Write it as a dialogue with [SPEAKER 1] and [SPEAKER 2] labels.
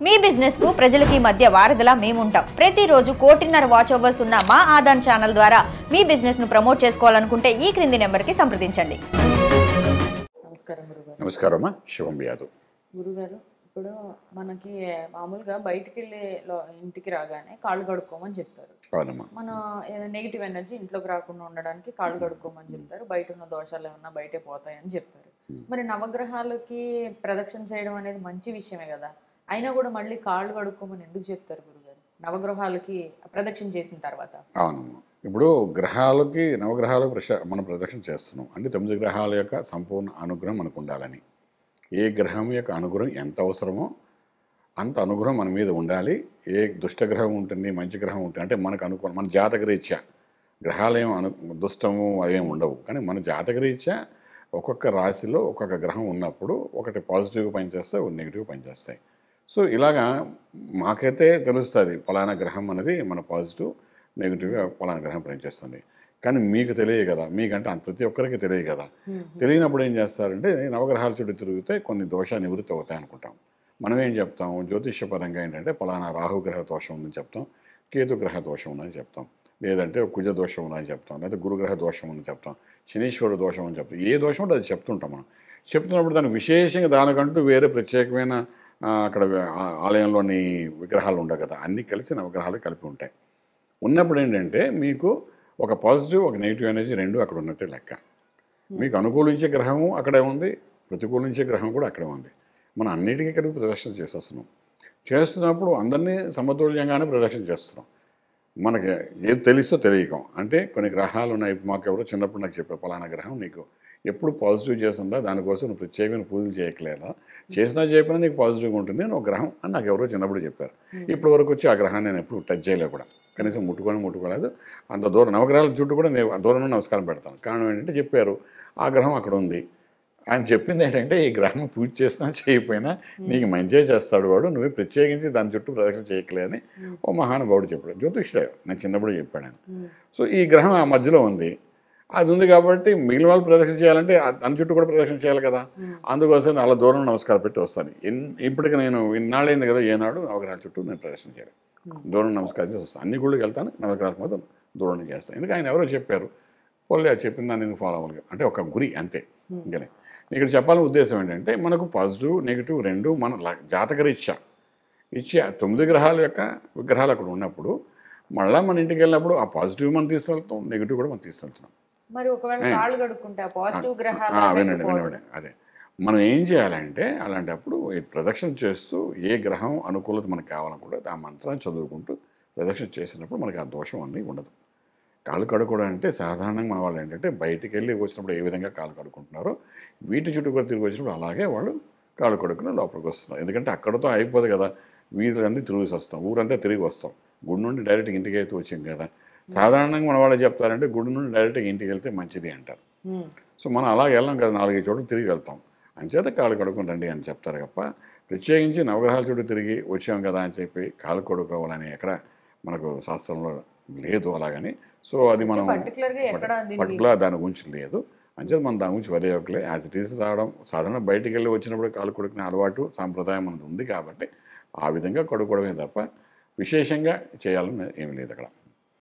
[SPEAKER 1] మీ business కు ప్రజలకి మధ్య వారధిలా మేముంటాం. ప్రతిరోజు 1.5 వాచ్ అవర్స్ ఉన్న మా ఆదాన్ ఛానల్ ద్వారా మీ బిజినెస్ ను ప్రమోట్ చేసుకోవాలనుకుంటే ఈ క్రింది నెంబర్ కి సంప్రదించండి.
[SPEAKER 2] నమస్కారం గురుగారు.
[SPEAKER 3] నమస్కారం శివం యాదవ్.
[SPEAKER 2] గురుగారు, ఇప్పుడు మనకి మామూలుగా బయటికి వెళ్ళి ఇంటికి రాగానే కాళ్ళు కడుక్కోమని చెప్తారు. మన నెగిటివ్ ఎనర్జీ ఇంట్లోకి రాకుండా ఉండడానికి కాళ్ళు కడుక్కోమని చెప్తారు. బయట ఉన్న దోషాలు ఏమన్నా బయటే పోతాయని చెప్తారు. మరి నవగ్రహాలకి ప్రదక్షిణ చేయడం అనేది మంచి విషయమే కదా, అయినా కూడా మళ్ళీ కాళ్ళు కడుక్కోమని ఎందుకు చెప్తారు గురుగారు నవగ్రహాలకి ప్రదక్షిణ చేసిన తర్వాత?
[SPEAKER 3] అవునమ్మా, ఇప్పుడు గ్రహాలకి నవగ్రహాలకు మనం ప్రదక్షిణ చేస్తున్నాం అంటే 9 గ్రహాల యొక్క సంపూర్ణ అనుగ్రహం మనకు ఉండాలని. ఏ గ్రహం యొక్క అనుగ్రహం ఎంత అవసరమో అంత అనుగ్రహం మన మీద ఉండాలి. ఏ దుష్టగ్రహం ఉంటుంది, మంచి గ్రహం ఉంటుంది అంటే మనకు అనుకూలం, మన జాతకరీత్యా గ్రహాలు ఏమి దుష్టము అవేమి ఉండవు. కానీ మన జాతకరీత్యా ఒక్కొక్క రాశిలో ఒక్కొక్క గ్రహం ఉన్నప్పుడు ఒకటి పాజిటివ్గా పనిచేస్తాయి, ఒకటి నెగిటివ్గా పనిచేస్తాయి. సో ఇలాగా మాకైతే తెలుస్తుంది పలానా గ్రహం అనేది మన పాజిటివ్, నెగిటివ్గా పలానా గ్రహం పనిచేస్తుంది. కానీ మీకు తెలియదు కదా, మీకంటే ప్రతి ఒక్కరికి తెలియదు కదా. తెలియనప్పుడు ఏం చేస్తారంటే నవగ్రహాల చుట్టూ తిరిగితే కొన్ని దోషాలు నివృత్తి అవుతాయి అనుకుంటాం. మనం ఏం చెప్తాం, జ్యోతిష్యపరంగా ఏంటంటే పలానా రాహుగ్రహ దోషం ఉందని చెప్తాం, కేతుగ్రహ దోషం ఉందని చెప్తాం, లేదంటే కుజ దోషం ఉందని చెప్తాం, లేదా గురుగ్రహ దోషం అని చెప్తాం, శనీశ్వరుడు దోషం అని చెప్తాం. ఏ దోషం ఉంటే అది చెప్తుంటాం. మనం చెప్తున్నప్పుడు దానికి విశేషంగా దానికంటూ వేరే ప్రత్యేకమైన అక్కడ ఆలయంలోని విగ్రహాలు ఉండవు కదా, అన్నీ కలిసి నవగ్రహాలు కలిపి ఉంటాయి. ఉన్నప్పుడు ఏంటంటే మీకు ఒక పాజిటివ్ ఒక నెగిటివ్ ఎనర్జీ రెండు అక్కడ ఉన్నట్టే లెక్క. మీకు అనుకూలించే గ్రహము అక్కడే ఉంది, ప్రతికూలించే గ్రహం కూడా అక్కడే ఉంది. మనం అన్నిటికీ కలిపి ప్రదక్షిణ చేసేస్తున్నాం. చేస్తున్నప్పుడు అందరినీ సమతుల్యంగానే ప్రదక్షిణ చేస్తున్నాం. మనకి ఏది తెలుసో తెలియకం అంటే కొన్ని గ్రహాలు ఉన్నాయి. మాకు ఎవరో చిన్నప్పుడు నాకు చెప్పారు, పలానా గ్రహం నీకు ఎప్పుడు పాజిటివ్ చేస్తుందా, దానికోసం నువ్వు ప్రత్యేకమైన పూజలు చేయట్లేదా, చేసినా చేయకపోయినా నీకు పాజిటివ్గా ఉంటుంది నేను ఒక గ్రహం అని నాకు ఎవరో చిన్నప్పుడు చెప్పారు. ఇప్పటి వరకు వచ్చి ఆ గ్రహాన్ని నేను ఎప్పుడు టచ్ చేయలే కూడా, కనీసం ముట్టుకోలేదు. అంత దూరం నవగ్రహాల చుట్టూ కూడా నేను దూరంలో నమస్కారం పెడతాను. కారణం ఏంటంటే చెప్పారు ఆ గ్రహం అక్కడ ఉంది. ఆయన చెప్పింది ఏంటంటే ఈ గ్రహం పూజ చేసినా చేయకపోయినా నీకు మంచిగా చేస్తాడు వాడు, నువ్వు ప్రత్యేకించి దాని చుట్టూ ప్రదక్షిణ చేయట్లే అని ఓ మహానుభావుడు చెప్పాడు. జ్యోతిష్యుడే నేను చిన్నప్పుడు చెప్పాడు ఆయన. సో ఈ గ్రహం ఆ మధ్యలో ఉంది, అది ఉంది కాబట్టి మిగిలిన వాళ్ళు ప్రదక్షిణ చేయాలంటే దాని చుట్టూ కూడా ప్రదక్షిణ చేయాలి కదా. అందుకోసం అలా దూరం నమస్కారం పెట్టి వస్తాను. ఇప్పటికి నేను ఇన్నాళ్ళైంది కదా ఏనాడు నవగ్రహాల చుట్టూ నేను ప్రదక్షిణ చేయాలి, దూరం నమస్కారం చేసి వస్తాను. అన్ని గుళ్ళకి వెళ్తాను, నవగ్రహాలకు మాత్రం దూరం చేస్తాను. ఎందుకంటే ఆయన ఎవరో చెప్పారు, పోలే చెప్పిన దాన్ని నేను ఫాలో అవ్వాలి అంటే ఒక గురి అంతే. ఇంకనే ఇక్కడ చెప్పాలని ఉద్దేశం ఏంటంటే మనకు పాజిటివ్ నెగిటివ్ రెండు మన జాతకరీత్యా ఇచ్చి 9 గ్రహాల యొక్క విగ్రహాలు అక్కడ ఉన్నప్పుడు మళ్ళీ మన ఇంటికి వెళ్ళినప్పుడు ఆ పాజిటివ్ మనం తీసుకెళ్తాం, నెగిటివ్ కూడా మనం తీసుకెళ్తున్నాం.
[SPEAKER 2] మరి ఒకవేళ కాళ్ళు కడుక్కుంటే పాజిటివ్ గ్రహాలు
[SPEAKER 3] వినండి అదే మనం ఏం చేయాలంటే అలాంటప్పుడు ఈ ప్రదక్షిణ చేస్తూ ఏ గ్రహం అనుకూలత మనకు కావాలనుకుంటే ఆ మంత్రాన్ని చదువుకుంటూ ప్రదక్షిణ చేసినప్పుడు మనకి ఆ దోషం అన్నీ ఉండదు. కాళ్ళు కడుక్కోవడం అంటే సాధారణంగా మన వాళ్ళు ఏంటంటే బయటికి వెళ్ళి వచ్చినప్పుడు ఏ విధంగా కాళ్ళు కడుక్కుంటున్నారో వీటి చుట్టూ కూడా తిరిగి వచ్చినప్పుడు అలాగే వాళ్ళు కాళ్ళు కడుక్కుని లోపలికి వస్తున్నారు. ఎందుకంటే అక్కడతో అయిపోదు కదా, వీధులన్నీ తిరిగి వస్తాం, ఊరంతా తిరిగి వస్తాం. గుడి నుండి డైరెక్ట్గా ఇంటికి అయితే వచ్చాం కదా. సాధారణంగా మన వాళ్ళు చెప్తారంటే గుడి నుండి డైరెక్ట్గా ఇంటికి వెళ్తే మంచిది అంటారు. సో మనం అలా వెళ్ళాం కదా, 4-5 చోట్ల తిరిగి వెళ్తాం. అంచేత కాళ్ళు కడుక్కుని రండి అని చెప్తారు తప్ప ప్రత్యేకించి నవగ్రహాల చుట్టూ తిరిగి వచ్చాం కదా అని చెప్పి కాళ్ళు కడుక్కోవాలని ఎక్కడ మనకు శాస్త్రంలో లేదు అలాగని. సో అది మనం పర్టికులర్ దాని గురించి లేదు. అంచేత మనం దాని గురించి వరి అవ్వట్లే. యాజ్ ఇట్ ఈస్ రావడం సాధారణ బయటికి వెళ్ళి వచ్చినప్పుడు కాళ్ళు కడుక్కునే అలవాటు సాంప్రదాయం మనది ఉంది కాబట్టి ఆ విధంగా కడుక్కోవడమే తప్ప విశేషంగా చేయాలని ఏమీ లేదు అక్కడ.